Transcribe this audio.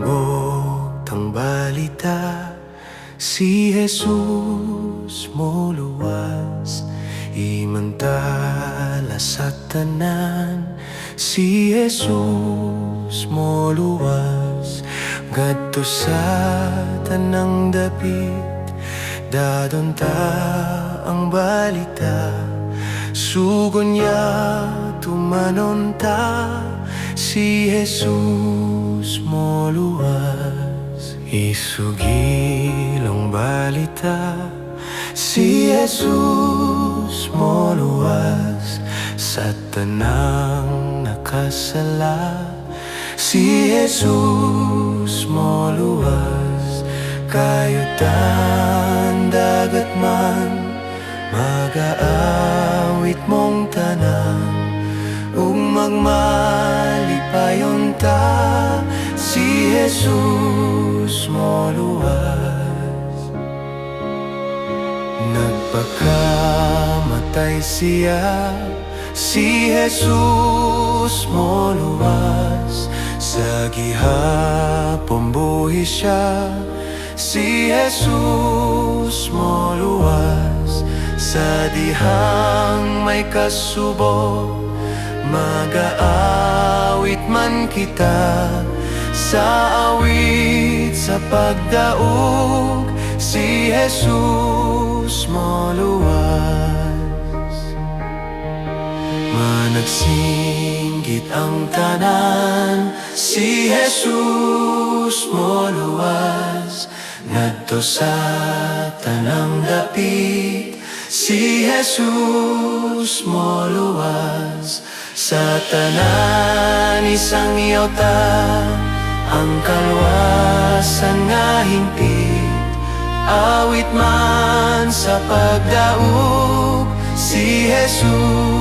Tibok tang balita, si Jesus mo luwas. Imantala sa tanan, si Jesus mo luwas. Ngadto sa tanang dapit, dadon ta ang balita. Sugon niya tumanon ta, si Jesus mo luwas. Isugil ang balita, si Jesus mo luwas. Sa tanang nakasala, si Jesus mo luwas. Kayutan dagat man, mag-aawit mong tanan. Ug magmalipayon ta, si Jesus mo luwas. Nagpakamatay siya, si Jesus mo luwas. Sa gihapon buhi siya, si Jesus mo luwas. Sa dihang may kasubok, mag-aawit man kita. Sa awit sa pagdaog, si Jesus mo luwas. Managsinggit ang tanan, si Jesus mo luwas. Ngadto sa tanang dapit, si Jesus mo luwas. Sa tanan isang iyota, ang kalwasan nga hingpit. Awit man sa pagdaog, si Jesus